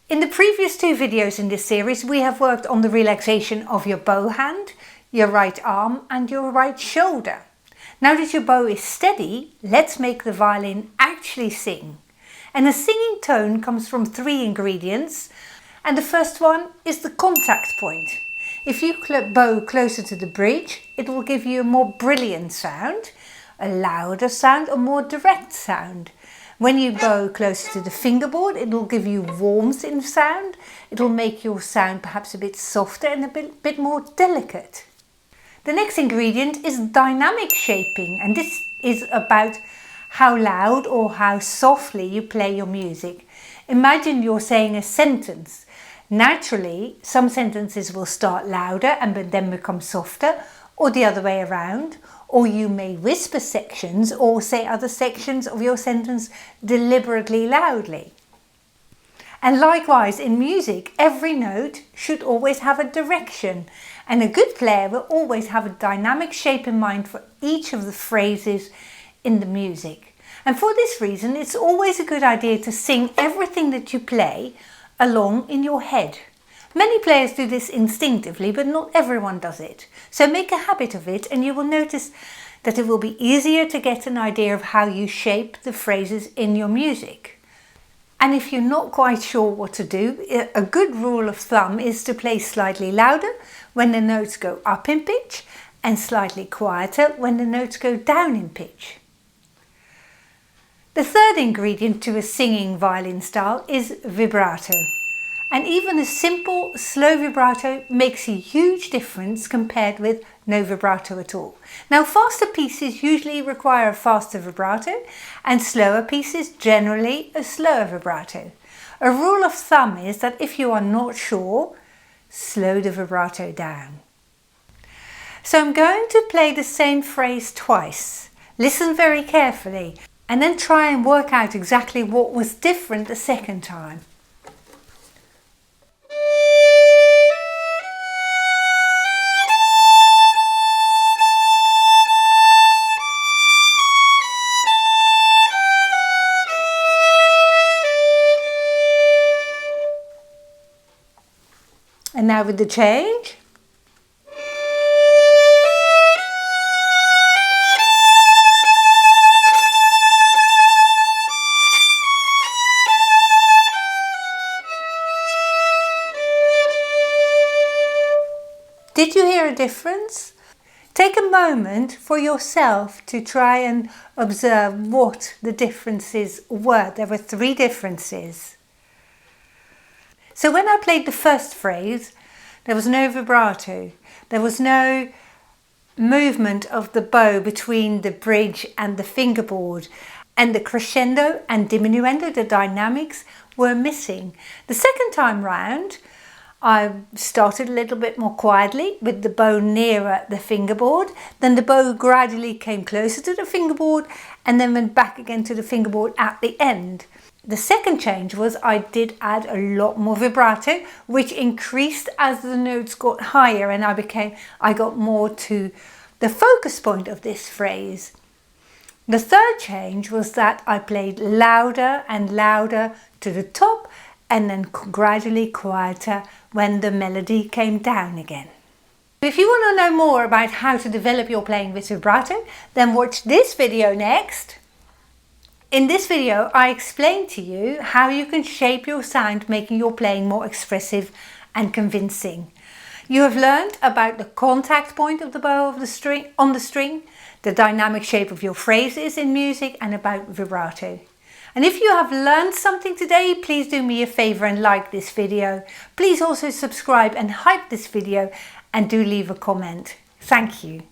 In the previous two videos in this series, we have worked on the relaxation of your bow hand, your right arm and your right shoulder. Now that your bow is steady, let's make the violin actually sing. And a singing tone comes from three ingredients, and the first one is the contact point. If you bow closer to the bridge, it will give you a more brilliant sound, a louder sound, a more direct sound. When you bow closer to the fingerboard, it will give you warmth in sound. It will make your sound perhaps a bit softer and a bit more delicate. The next ingredient is dynamic shaping, and this is about how loud or how softly you play your music. Imagine you're saying a sentence. Naturally, some sentences will start louder and then become softer, or the other way around. Or you may whisper sections or say other sections of your sentence deliberately loudly. And likewise in music, every note should always have a direction, and a good player will always have a dynamic shape in mind for each of the phrases in the music. And for this reason, it's always a good idea to sing everything that you play along in your head. Many players do this instinctively, but not everyone does it. So make a habit of it and you will notice that it will be easier to get an idea of how you shape the phrases in your music. And if you're not quite sure what to do, a good rule of thumb is to play slightly louder when the notes go up in pitch and slightly quieter when the notes go down in pitch. The third ingredient to a singing violin style is vibrato. And even a simple slow vibrato makes a huge difference compared with no vibrato at all. Now, faster pieces usually require a faster vibrato and slower pieces generally a slower vibrato. A rule of thumb is that if you are not sure, slow the vibrato down. So I'm going to play the same phrase twice. Listen very carefully and then try and work out exactly what was different the second time. And now with the change. Did you hear a difference? Take a moment for yourself to try and observe what the differences were. There were three differences. So when I played the first phrase, there was no vibrato. There was no movement of the bow between the bridge and the fingerboard. And the crescendo and diminuendo, the dynamics, were missing. The second time round, I started a little bit more quietly with the bow nearer the fingerboard. Then the bow gradually came closer to the fingerboard and then went back again to the fingerboard at the end. The second change was I did add a lot more vibrato, which increased as the notes got higher and I got more to the focus point of this phrase. The third change was that I played louder and louder to the top and then gradually quieter when the melody came down again. If you want to know more about how to develop your playing with vibrato, then watch this video next. In this video, I explain to you how you can shape your sound, making your playing more expressive and convincing. You have learned about the contact point of the bow of the string, on the string, the dynamic shape of your phrases in music, and about vibrato. And if you have learned something today, please do me a favor and like this video. Please also subscribe and hype this video and do leave a comment. Thank you.